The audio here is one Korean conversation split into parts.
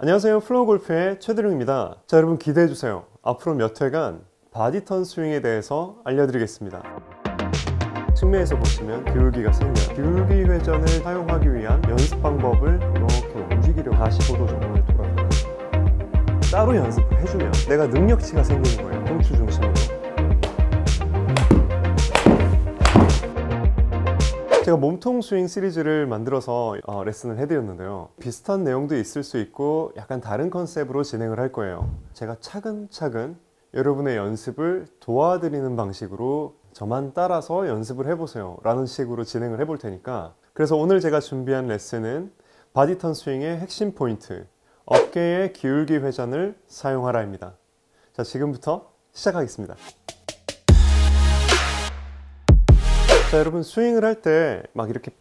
안녕하세요. 플로우골프의 최드룡입니다. 자, 여러분 기대해주세요. 앞으로 몇 회간 바디턴 스윙에 대해서 알려드리겠습니다. 측면에서 보시면 기울기가 생겨요. 기울기 회전을 사용하기 위한 연습 방법을 이렇게 움직이려고 45도 정도를 돌아가요. 따로 연습을 해주면 내가 능력치가 생기는 거예요. 홈추 중심으로. 제가 몸통 스윙 시리즈를 만들어서 레슨을 해드렸는데요. 비슷한 내용도 있을 수 있고 약간 다른 컨셉으로 진행을 할 거예요. 제가 차근차근 여러분의 연습을 도와드리는 방식으로 저만 따라서 연습을 해보세요 라는 식으로 진행을 해볼 테니까, 그래서 오늘 제가 준비한 레슨은 바디턴 스윙의 핵심 포인트, 어깨의 기울기 회전을 사용하라입니다. 자, 지금부터 시작하겠습니다. 자, 여러분 스윙을 할 때 막 이렇게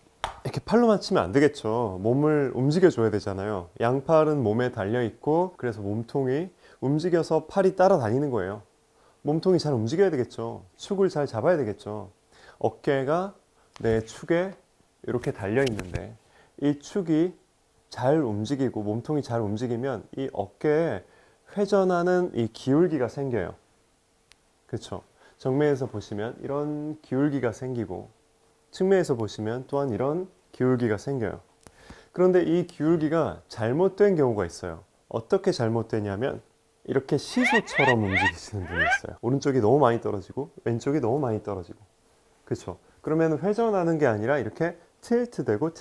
팔로만 치면 안 되겠죠. 몸을 움직여 줘야 되잖아요. 양팔은 몸에 달려 있고, 그래서 몸통이 움직여서 팔이 따라다니는 거예요. 몸통이 잘 움직여야 되겠죠. 축을 잘 잡아야 되겠죠. 어깨가 내 축에 이렇게 달려 있는데 이 축이 잘 움직이고 몸통이 잘 움직이면 이 어깨에 회전하는 이 기울기가 생겨요. 그렇죠? 정면에서 보시면 이런 기울기가 생기고, 측면에서 보시면 또한 이런 기울기가 생겨요. 그런데 이 기울기가 잘못된 경우가 있어요. 어떻게 잘못되냐면 이렇게 시소처럼 움직이시는 분이 있어요. 오른쪽이 너무 많이 떨어지고 왼쪽이 너무 많이 떨어지고. 그렇죠? 그러면 회전하는 게 아니라 이렇게 틸트되고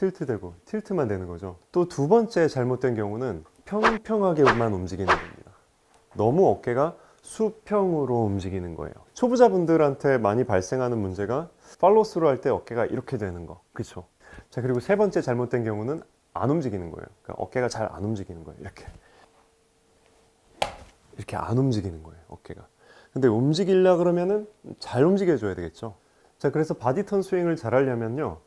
틸트만 되는 거죠. 또 두 번째 잘못된 경우는 평평하게만 움직이는 겁니다. 너무 어깨가 수평으로 움직이는 거예요. 초보자분들한테 많이 발생하는 문제가 팔로스루 할 때 어깨가 이렇게 되는 거. 그렇죠? 자, 그리고 세 번째 잘못된 경우는 안 움직이는 거예요. 그러니까 어깨가 잘 안 움직이는 거예요. 이렇게 안 움직이는 거예요, 어깨가. 근데 움직이려 그러면은 잘 움직여줘야 되겠죠. 자, 그래서 바디턴 스윙을 잘 하려면요,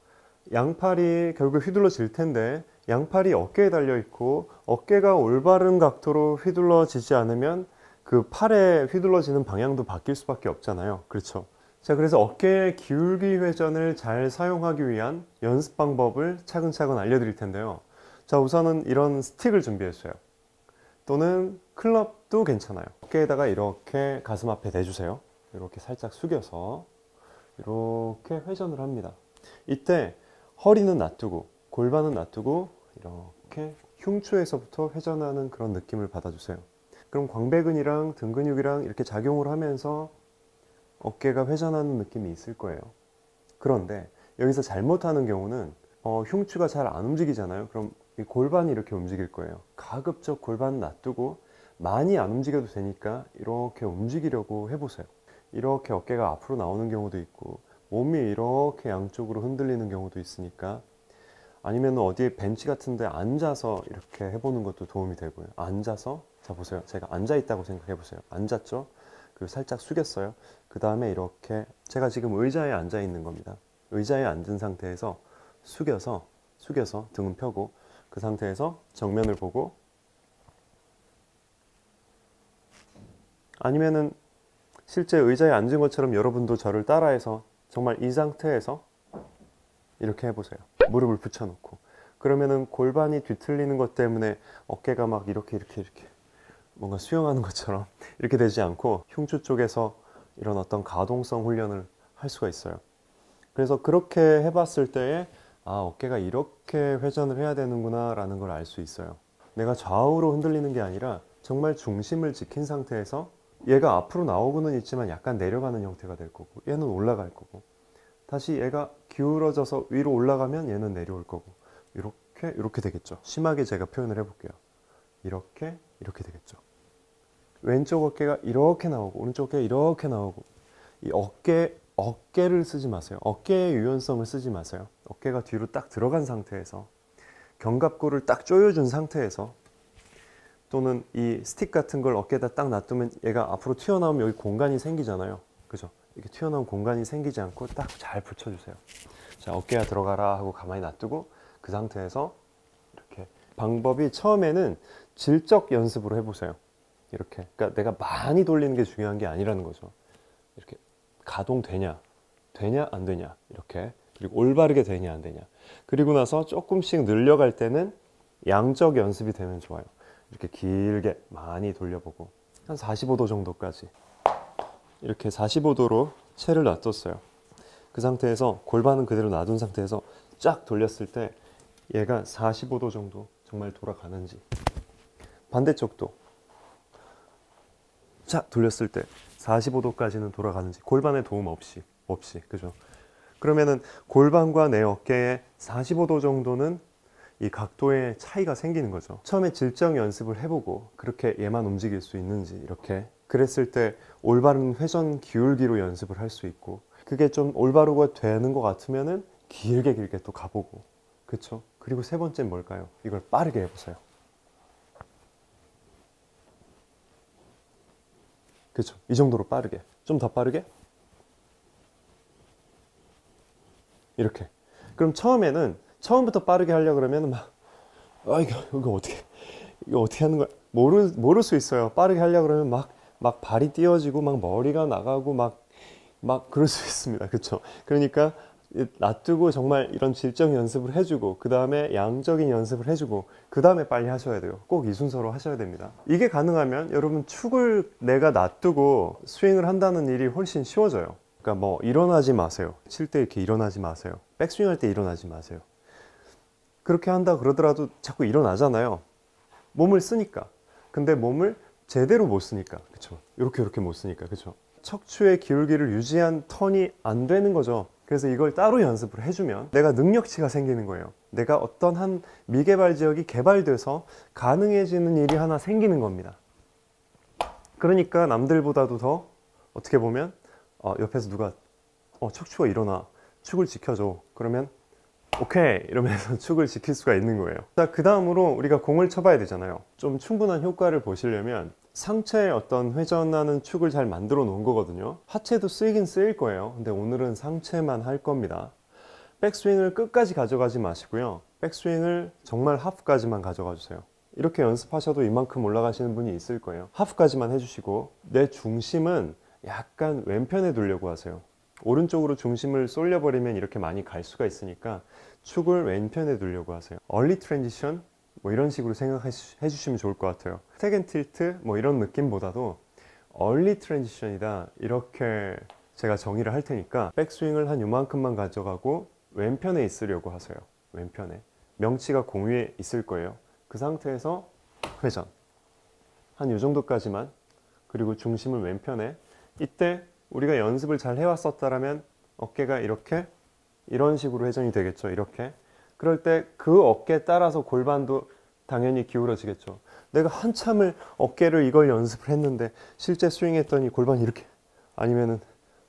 양팔이 결국 휘둘러질 텐데 양팔이 어깨에 달려 있고 어깨가 올바른 각도로 휘둘러지지 않으면 그 팔에 휘둘러지는 방향도 바뀔 수밖에 없잖아요. 그렇죠? 자, 그래서 어깨의 기울기 회전을 잘 사용하기 위한 연습 방법을 차근차근 알려드릴 텐데요. 자, 우선은 이런 스틱을 준비했어요. 또는 클럽도 괜찮아요. 어깨에다가 이렇게 가슴 앞에 대주세요. 이렇게 살짝 숙여서 이렇게 회전을 합니다. 이때 허리는 놔두고 골반은 놔두고 이렇게 흉추에서부터 회전하는 그런 느낌을 받아주세요. 그럼 광배근이랑 등 근육이랑 이렇게 작용을 하면서 어깨가 회전하는 느낌이 있을 거예요. 그런데 여기서 잘못하는 경우는 흉추가 잘 안 움직이잖아요. 그럼 이 골반이 이렇게 움직일 거예요. 가급적 골반 놔두고 많이 안 움직여도 되니까 이렇게 움직이려고 해보세요. 이렇게 어깨가 앞으로 나오는 경우도 있고 몸이 이렇게 양쪽으로 흔들리는 경우도 있으니까, 아니면 어디에 벤치 같은 데 앉아서 이렇게 해보는 것도 도움이 되고요. 앉아서, 자 보세요. 제가 앉아 있다고 생각해 보세요. 앉았죠? 그리고 살짝 숙였어요. 그 다음에 이렇게 제가 지금 의자에 앉아 있는 겁니다. 의자에 앉은 상태에서 숙여서 등은 펴고 그 상태에서 정면을 보고, 아니면은 실제 의자에 앉은 것처럼 여러분도 저를 따라해서 정말 이 상태에서 이렇게 해보세요. 무릎을 붙여놓고. 그러면은 골반이 뒤틀리는 것 때문에 어깨가 막 이렇게 뭔가 수영하는 것처럼 이렇게 되지 않고 흉추 쪽에서 이런 어떤 가동성 훈련을 할 수가 있어요. 그래서 그렇게 해봤을 때에 어깨가 이렇게 회전을 해야 되는구나 라는 걸 알 수 있어요. 내가 좌우로 흔들리는 게 아니라 정말 중심을 지킨 상태에서 얘가 앞으로 나오고는 있지만 약간 내려가는 형태가 될 거고, 얘는 올라갈 거고, 다시 얘가 기울어져서 위로 올라가면 얘는 내려올 거고, 이렇게 되겠죠. 심하게 제가 표현을 해볼게요. 이렇게 되겠죠. 왼쪽 어깨가 이렇게 나오고 오른쪽 어깨가 이렇게 나오고, 이 어깨를 쓰지 마세요. 어깨의 유연성을 쓰지 마세요. 어깨가 뒤로 딱 들어간 상태에서, 견갑골을 딱 조여준 상태에서, 또는 이 스틱 같은 걸 어깨에다 딱 놔두면 얘가 앞으로 튀어나오면 여기 공간이 생기잖아요. 그죠? 이렇게 튀어나온 공간이 생기지 않고 딱 잘 붙여주세요. 자, 어깨가 들어가라 하고 가만히 놔두고 그 상태에서 이렇게, 방법이 처음에는 질적 연습으로 해보세요. 이렇게. 그러니까 내가 많이 돌리는 게 중요한 게 아니라는 거죠. 이렇게 가동되냐 안 되냐, 이렇게. 그리고 올바르게 되냐 안 되냐. 그리고 나서 조금씩 늘려갈 때는 양적 연습이 되면 좋아요. 이렇게 길게 많이 돌려보고 한 45도 정도까지 이렇게 45도로 채를 놔뒀어요. 그 상태에서 골반은 그대로 놔둔 상태에서 쫙 돌렸을 때 얘가 45도 정도 정말 돌아가는지, 반대쪽도 쫙 돌렸을 때 45도까지는 돌아가는지, 골반의 도움 없이 그죠? 그러면은 골반과 내 어깨에 45도 정도는 이 각도의 차이가 생기는 거죠. 처음에 질정 연습을 해보고 그렇게 얘만 움직일 수 있는지, 이렇게 그랬을 때 올바른 회전 기울기로 연습을 할 수 있고, 그게 좀 올바르고 되는 것 같으면은 길게 또 가보고, 그쵸? 그리고 세 번째는 뭘까요? 이걸 빠르게 해보세요. 그쵸? 이 정도로 빠르게, 좀 더 빠르게, 이렇게. 그럼 처음부터 빠르게 하려고 그러면 막, 이거 어떻게 하는 거야? 모를 수 있어요. 빠르게 하려고 그러면 막 발이 띄어지고 막 머리가 나가고 막 그럴 수 있습니다. 그쵸? 그러니까 놔두고 정말 이런 질적 연습을 해주고, 그 다음에 양적인 연습을 해주고, 그 다음에 빨리 하셔야 돼요. 꼭 이 순서로 하셔야 됩니다. 이게 가능하면 여러분 축을 내가 놔두고 스윙을 한다는 일이 훨씬 쉬워져요. 그러니까 뭐 일어나지 마세요. 칠 때 이렇게 일어나지 마세요. 백스윙 할 때 일어나지 마세요. 그렇게 한다 그러더라도 자꾸 일어나잖아요. 몸을 쓰니까. 근데 몸을 제대로 못 쓰니까. 그쵸? 이렇게 못 쓰니까. 그쵸? 척추의 기울기를 유지한 턴이 안 되는 거죠. 그래서 이걸 따로 연습을 해주면 내가 능력치가 생기는 거예요. 내가 어떤 한 미개발 지역이 개발돼서 가능해지는 일이 하나 생기는 겁니다. 그러니까 남들보다도 더 어떻게 보면 옆에서 누가 척추가 일어나, 축을 지켜줘. 그러면 오케이 이러면서 축을 지킬 수가 있는 거예요. 자, 그 다음으로 우리가 공을 쳐봐야 되잖아요. 좀 충분한 효과를 보시려면 상체에 어떤 회전하는 축을 잘 만들어 놓은 거거든요. 하체도 쓰이긴 쓰일 거예요. 근데 오늘은 상체만 할 겁니다. 백스윙을 끝까지 가져가지 마시고요. 백스윙을 정말 하프까지만 가져가 주세요. 이렇게 연습하셔도 이만큼 올라가시는 분이 있을 거예요. 하프까지만 해주시고, 내 중심은 약간 왼편에 두려고 하세요. 오른쪽으로 중심을 쏠려버리면 이렇게 많이 갈 수가 있으니까 축을 왼편에 두려고 하세요. 얼리 트랜지션 뭐 이런 식으로 생각해 주시면 좋을 것 같아요. 스택 앤 틸트 뭐 이런 느낌보다도 얼리 트랜지션이다, 이렇게 제가 정의를 할 테니까 백스윙을 한 요만큼만 가져가고 왼편에 있으려고 하세요. 왼편에 명치가 공 위에 있을 거예요. 그 상태에서 회전 한 요 정도까지만, 그리고 중심을 왼편에. 이때 우리가 연습을 잘 해왔었다라면 어깨가 이런 식으로 회전이 되겠죠. 이렇게. 그럴 때 그 어깨에 따라서 골반도 당연히 기울어지겠죠. 내가 한참을 어깨를 이걸 연습을 했는데 실제 스윙했더니 골반이 이렇게, 아니면은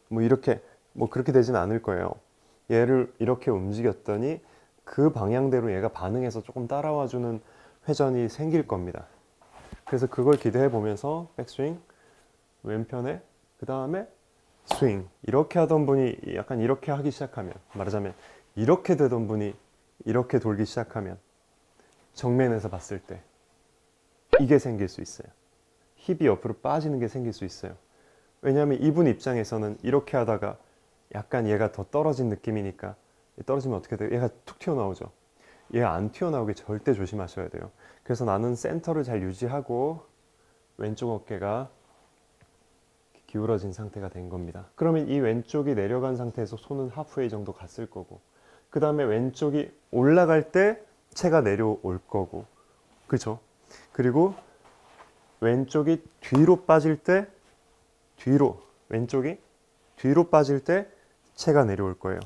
뭐 이렇게, 뭐 그렇게 되진 않을 거예요. 얘를 이렇게 움직였더니 그 방향대로 얘가 반응해서 조금 따라와주는 회전이 생길 겁니다. 그래서 그걸 기대해 보면서 백스윙 왼편에, 그 다음에 스윙, 이렇게 하던 분이 약간 이렇게 하기 시작하면, 말하자면 이렇게 되던 분이 이렇게 돌기 시작하면 정면에서 봤을 때 이게 생길 수 있어요. 힙이 옆으로 빠지는 게 생길 수 있어요. 왜냐하면 이분 입장에서는 이렇게 하다가 약간 얘가 더 떨어진 느낌이니까, 떨어지면 어떻게 돼요? 얘가 툭 튀어나오죠. 얘 안 튀어나오게 절대 조심하셔야 돼요. 그래서 나는 센터를 잘 유지하고 왼쪽 어깨가 기울어진 상태가 된 겁니다. 그러면 이 왼쪽이 내려간 상태에서 손은 하프웨이 정도 갔을 거고, 그 다음에 왼쪽이 올라갈 때 체가 내려올 거고, 그렇죠? 그리고 왼쪽이 뒤로 빠질 때 왼쪽이 뒤로 빠질 때 체가 내려올 거예요.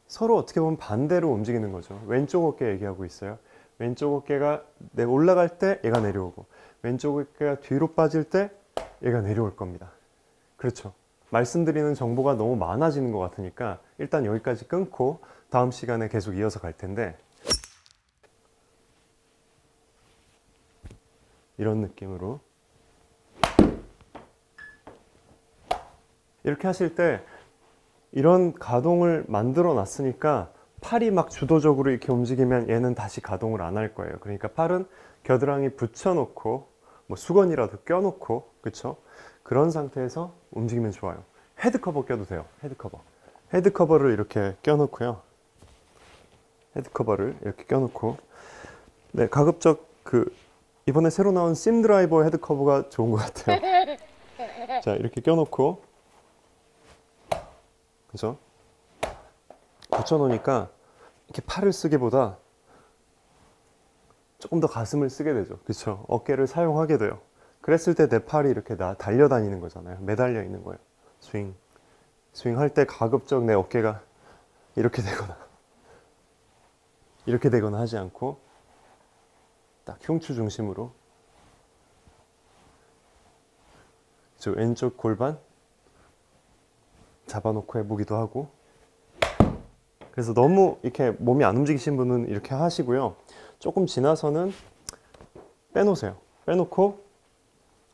서로 어떻게 보면 반대로 움직이는 거죠. 왼쪽 어깨 얘기하고 있어요. 왼쪽 어깨가 올라갈 때 얘가 내려오고, 왼쪽 어깨가 뒤로 빠질 때 얘가 내려올 겁니다. 그렇죠. 말씀드리는 정보가 너무 많아지는 것 같으니까 일단 여기까지 끊고 다음 시간에 계속 이어서 갈 텐데, 이런 느낌으로 이렇게 하실 때 이런 가동을 만들어 놨으니까 팔이 막 주도적으로 이렇게 움직이면 얘는 다시 가동을 안 할 거예요. 그러니까 팔은 겨드랑이 붙여놓고 뭐 수건이라도 껴놓고, 그쵸? 그런 상태에서 움직이면 좋아요. 헤드 커버 껴도 돼요. 헤드 커버를 이렇게 껴놓고요. 헤드 커버를 이렇게 껴놓고, 네, 가급적 그 이번에 새로 나온 심 드라이버 헤드 커버가 좋은 것 같아요. 자, 이렇게 껴놓고, 그죠? 붙여놓으니까 이렇게 팔을 쓰기보다 조금 더 가슴을 쓰게 되죠. 그렇죠? 어깨를 사용하게 돼요. 그랬을 때 내 팔이 이렇게 달려다니는 거잖아요. 매달려 있는 거예요. 스윙할 때 가급적 내 어깨가 이렇게 되거나 하지 않고 딱 흉추 중심으로, 그렇죠? 왼쪽 골반 잡아놓고 해보기도 하고. 그래서 너무 이렇게 몸이 안 움직이신 분은 이렇게 하시고요. 조금 지나서는 빼놓으세요. 빼놓고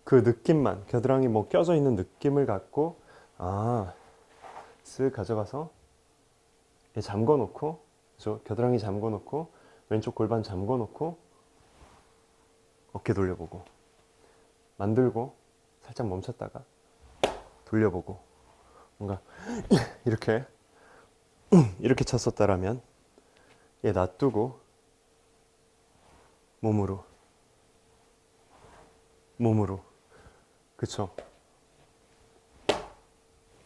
그 느낌만, 겨드랑이 뭐 껴져 있는 느낌을 갖고, 쓱 가져가서 잠궈 놓고, 그죠? 겨드랑이 잠궈 놓고, 왼쪽 골반 잠궈 놓고, 어깨 돌려보고, 만들고, 살짝 멈췄다가 돌려보고, 뭔가 이렇게 쳤었다라면 얘 놔두고 몸으로, 그쵸?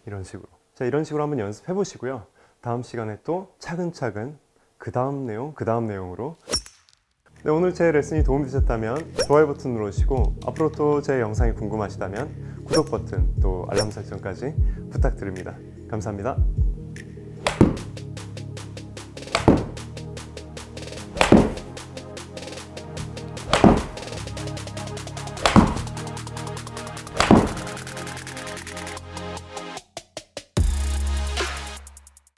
이런 식으로. 자, 이런 식으로 한번 연습해 보시고요. 다음 시간에 또 차근차근 그 다음 내용으로. 네, 오늘 제 레슨이 도움되셨다면 좋아요 버튼 누르시고, 앞으로 또 제 영상이 궁금하시다면 구독 버튼, 또 알람 설정까지 부탁드립니다. 감사합니다.